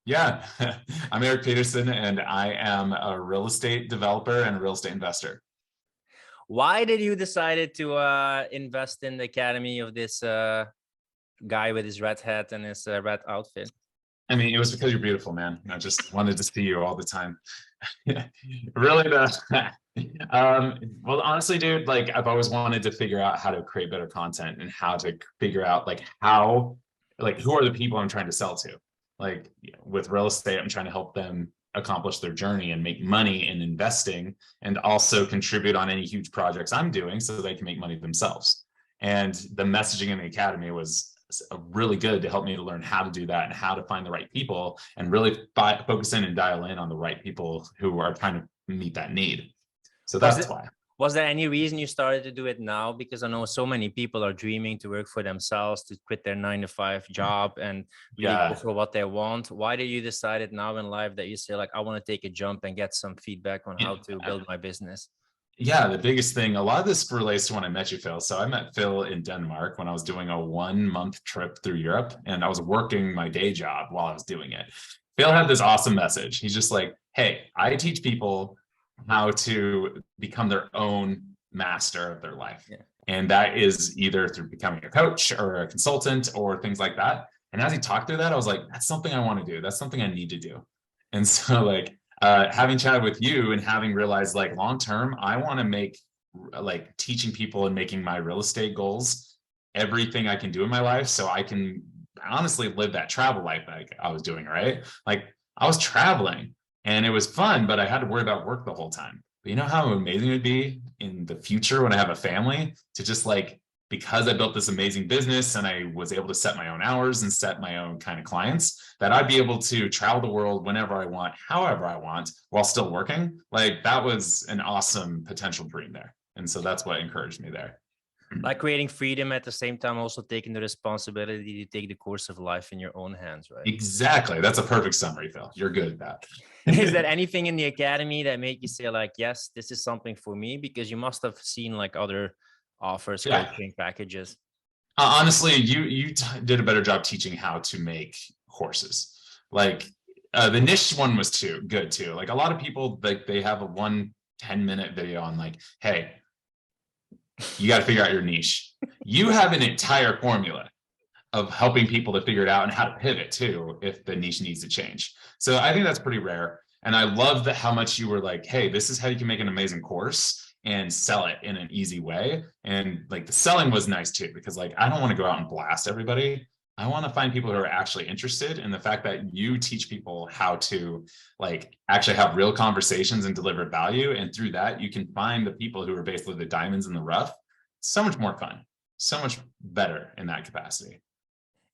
Yeah, I'm Eric Peterson, and I am a real estate developer and a real estate investor. Why did you decided to invest in the academy of this guy with his red hat and his red outfit? I mean, it was because you're beautiful, man. I just wanted to see you all the time. Really, well, honestly, dude, like I've always wanted to figure out how to create better content and how to figure out who are the people I'm trying to sell to. Like with real estate, I'm trying to help them accomplish their journey and make money in investing and also contribute on any huge projects I'm doing so they can make money themselves. And the messaging in the academy was really good to help me to learn how to do that and how to find the right people and really focus in and dial in on the right people who are trying to meet that need. So that's why. Was there any reason you started to do it now? Because I know so many people are dreaming to work for themselves, to quit their 9-to-5 job and really go for what they want. Why did you decide it now in life that you say, like, I want to take a jump and get some feedback on how to build my business? Yeah, the biggest thing, a lot of this relates to when I met you, Phil. So I met Phil in Denmark when I was doing a 1-month trip through Europe, and I was working my day job while I was doing it. Phil had this awesome message. He's just like, hey, I teach people how to become their own master of their life. Yeah. And that is either through becoming a coach or a consultant or things like that. And as he talked through that, I was like, that's something I want to do. That's something I need to do. And so like, having chatted with you and having realized like long term, I want to make like teaching people and making my real estate goals everything I can do in my life so I can honestly live that travel life like I was doing, right? Like I was traveling and it was fun, but I had to worry about work the whole time. But you know how amazing it would be in the future when I have a family to just like, because I built this amazing business and I was able to set my own hours and set my own kind of clients, that I'd be able to travel the world whenever I want, however I want, while still working. Like that was an awesome potential dream there. And so that's what encouraged me there. Like creating freedom at the same time, also taking the responsibility to take the course of life in your own hands, right? Exactly. That's a perfect summary, Phil. You're good at that. Is there anything in the academy that made you say like, yes, this is something for me? Because you must have seen like other offers, coaching packages. Honestly, you did a better job teaching how to make courses. Like the niche one was good too. Like a lot of people, like they have a 10-minute video on like, hey, you got to figure out your niche. You have an entire formula of helping people to figure it out and how to pivot too if the niche needs to change. So I think that's pretty rare. And I love that how much you were like, hey, this is how you can make an amazing course and sell it in an easy way. And like the selling was nice too, because like, I don't want to go out and blast everybody. I want to find people who are actually interested in the fact that you teach people how to like actually have real conversations and deliver value. And through that, you can find the people who are basically the diamonds in the rough. So much more fun, so much better in that capacity.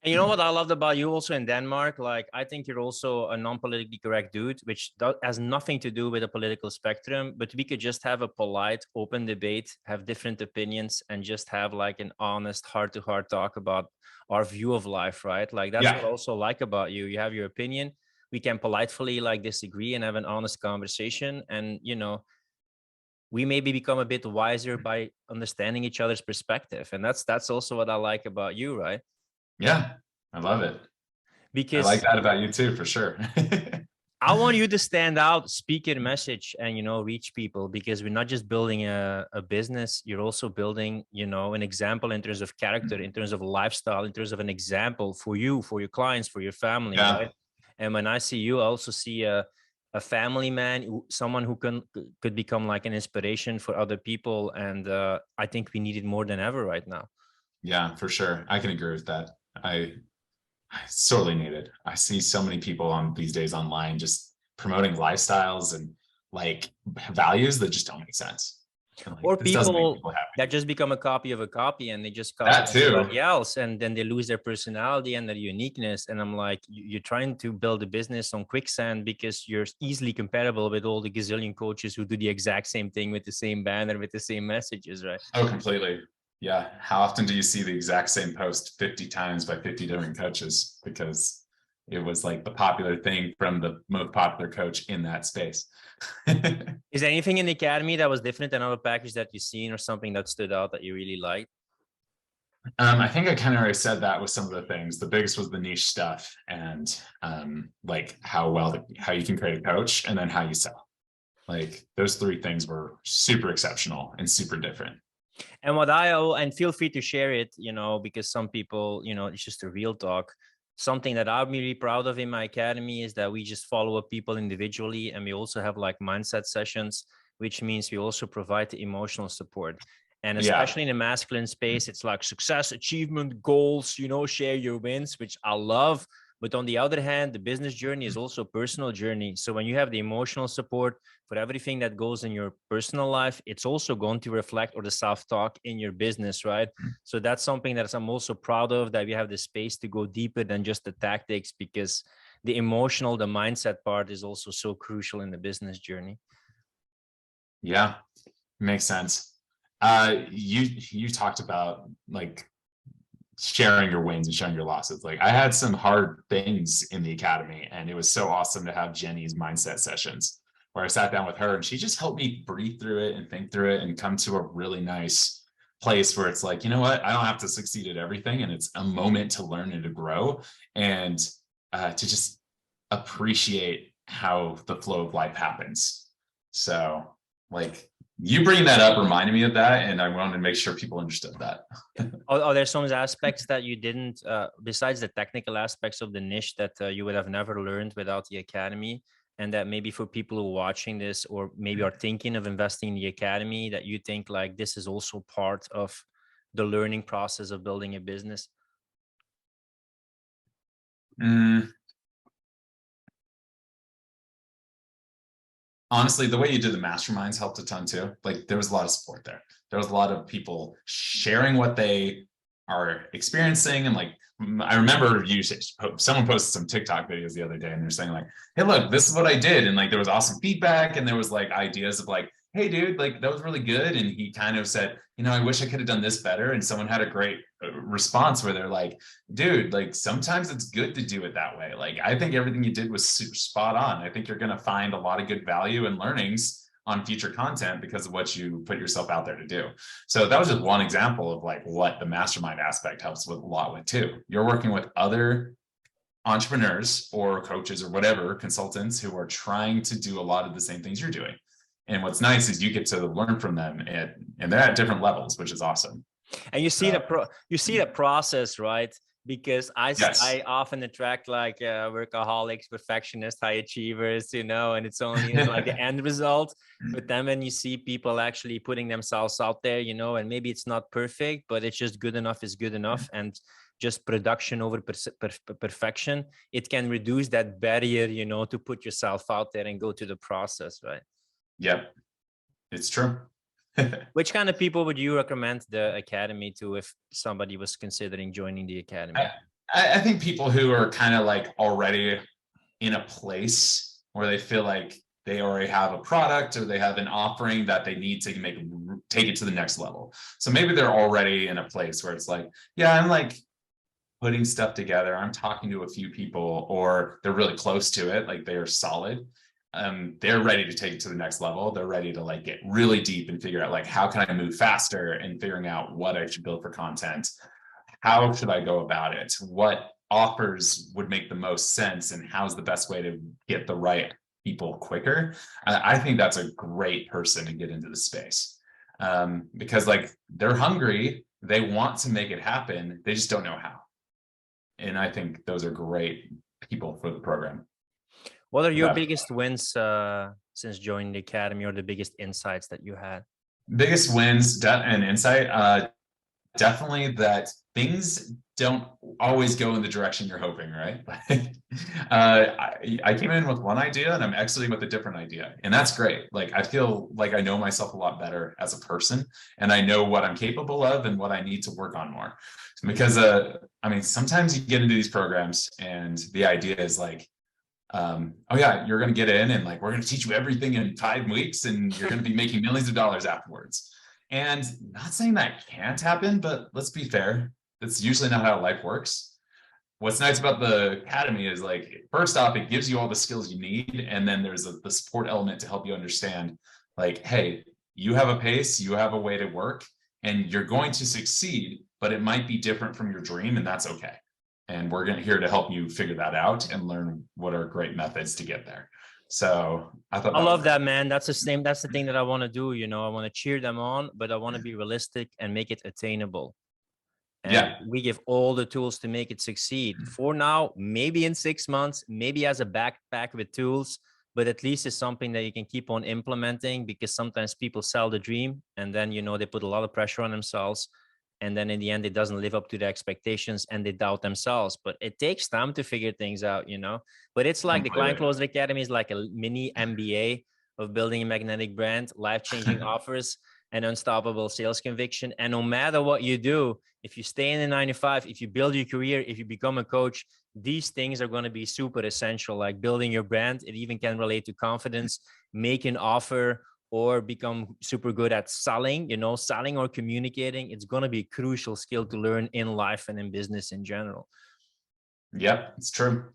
And you know what I loved about you also in Denmark? Like, I think you're also a non-politically correct dude, which has nothing to do with a political spectrum, but we could just have a polite, open debate, have different opinions, and just have like an honest, heart-to-heart talk about our view of life, right? Like, that's what I also like about you. You have your opinion. We can politely like disagree and have an honest conversation. And, you know, we maybe become a bit wiser by understanding each other's perspective. And that's also what I like about you, right? Yeah, I love it. Because I like that about you too, for sure. I want you to stand out, speak your message, and, you know, reach people, because we're not just building a business. You're also building, you know, an example in terms of character, in terms of lifestyle, in terms of an example for you, for your clients, for your family. Yeah. Right? And when I see you, I also see a family man, someone who could become like an inspiration for other people. And I think we need it more than ever right now. Yeah, for sure. I can agree with that. I sorely need it. I see so many people on these days online just promoting lifestyles and like values that just don't make sense. Like, or people that just become a copy of a copy, and they just copy somebody else, and then they lose their personality and their uniqueness. And I'm like, you're trying to build a business on quicksand because you're easily compatible with all the gazillion coaches who do the exact same thing with the same banner, with the same messages, right? Oh, completely. Yeah. How often do you see the exact same post 50 times by 50 different coaches? Because it was like the popular thing from the most popular coach in that space. Is there anything in the academy that was different than other package that you've seen, or something that stood out that you really liked? I think I kind of already said that with some of the things. The biggest was the niche stuff and like how you can create a coach and then how you sell. Like those three things were super exceptional and super different. And and feel free to share it, because some people, it's just a real talk. Something that I'm really proud of in my academy is that we just follow up people individually, and we also have like mindset sessions, which means we also provide the emotional support. And especially in the masculine space, it's like success, achievement, goals, share your wins, which I love. But on the other hand, the business journey is also a personal journey. So when you have the emotional support for everything that goes in your personal life, it's also going to reflect, or the self-talk in your business, right? So that's something that I'm also proud of, that we have the space to go deeper than just the tactics, because the emotional, the mindset part is also so crucial in the business journey. Yeah, makes sense. You talked about like sharing your wins and sharing your losses. Like I had some hard things in the academy, and it was so awesome to have Jenny's mindset sessions where I sat down with her and she just helped me breathe through it and think through it and come to a really nice place where it's like, you know what, I don't have to succeed at everything, and it's a moment to learn and to grow and to just appreciate how the flow of life happens. So like you bringing that up reminded me of that, and I wanted to make sure people understood that. Are there some aspects that you didn't, besides the technical aspects of the niche, that you would have never learned without the academy, and that maybe for people who are watching this or maybe are thinking of investing in the academy, that you think like this is also part of the learning process of building a business? Honestly, the way you did the masterminds helped a ton too. Like there was a lot of support there. There was a lot of people sharing what they are experiencing. And like, I remember someone posted some TikTok videos the other day and they're saying like, hey, look, this is what I did. And like, there was awesome feedback and there was like ideas of like, hey dude, like that was really good. And he kind of said, I wish I could have done this better. And someone had a great response where they're like, dude, like sometimes it's good to do it that way. Like, I think everything you did was super spot on. I think you're going to find a lot of good value and learnings on future content because of what you put yourself out there to do. So that was just one example of like what the mastermind aspect helps with a lot with too. You're working with other entrepreneurs or coaches or whatever, consultants who are trying to do a lot of the same things you're doing. And what's nice is you get to learn from them, and they're at different levels, which is awesome. And you see the process, right? Because I often attract like workaholics, perfectionists, high achievers, and it's only like the end result. But then when you see people actually putting themselves out there, and maybe it's not perfect, but it's just good enough is good enough, and just production over perfection, it can reduce that barrier, to put yourself out there and go to the process, right? Yep, it's true. Which kind of people would you recommend the academy to if somebody was considering joining the academy? I think people who are kind of like already in a place where they feel like they already have a product or they have an offering that they need to take it to the next level. So maybe they're already in a place where it's like, yeah, I'm like putting stuff together. I'm talking to a few people, or they're really close to it. Like they are solid. They're ready to take it to the next level. They're ready to like get really deep and figure out like, how can I move faster, and figuring out what I should build for content. How should I go about it? What offers would make the most sense, and how's the best way to get the right people quicker? I think that's a great person to get into the space, because like they're hungry, they want to make it happen, they just don't know how. And I think those are great people for the program. What are your biggest wins since joining the academy, or the biggest insights that you had? Biggest wins and insight, definitely that things don't always go in the direction you're hoping, right? I came in with one idea and I'm exiting with a different idea, and that's great. Like I feel like I know myself a lot better as a person, and I know what I'm capable of and what I need to work on more. Because I mean, sometimes you get into these programs and the idea is like, oh yeah, you're going to get in and like we're going to teach you everything in 5 weeks and you're going to be making millions of dollars afterwards. And not saying that can't happen, but let's be fair, that's usually not how life works. What's nice about the academy is like, first off, it gives you all the skills you need, and then there's the support element to help you understand like, hey, you have a pace, you have a way to work, and you're going to succeed but it might be different from your dream, and that's okay. And we're here to help you figure that out and learn what are great methods to get there. So I thought I love that, man. That's the same. That's the thing that I want to do. You know, I want to cheer them on, but I want to be realistic and make it attainable. And yeah, we give all the tools to make it succeed. For now, maybe in 6 months, maybe as a backpack with tools, but at least it's something that you can keep on implementing, because sometimes people sell the dream and then, you know, they put a lot of pressure on themselves. And then in the end, it doesn't live up to the expectations and they doubt themselves. But it takes time to figure things out, you know. But it's like the Client Closer Academy is like a mini MBA of building a magnetic brand, life-changing offers, and unstoppable sales conviction. And no matter what you do, if you stay in the 9 to 5, if you build your career, if you become a coach, these things are going to be super essential, like building your brand. It even can relate to confidence, make an offer, or become super good at selling, you know, selling or communicating. It's going to be a crucial skill to learn in life and in business in general. Yep, it's true.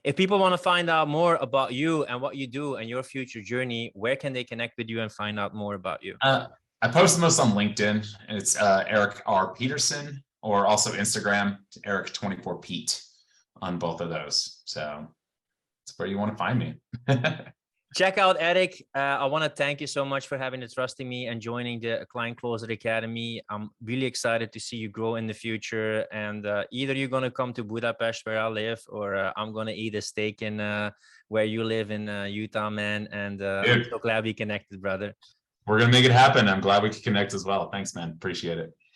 If people want to find out more about you and what you do and your future journey, where can they connect with you and find out more about you? I post the most on LinkedIn. It's Eric R. Petersen, or also Instagram, Eric24Pete on both of those. So that's where you want to find me. Check out Eric. I want to thank you so much for having and trusting me and joining the Client Closer Academy. I'm really excited to see you grow in the future. And either you're going to come to Budapest where I live, or I'm going to eat a steak in where you live in Utah, man. And I'm so glad we connected, brother. We're going to make it happen. I'm glad we could connect as well. Thanks, man. Appreciate it.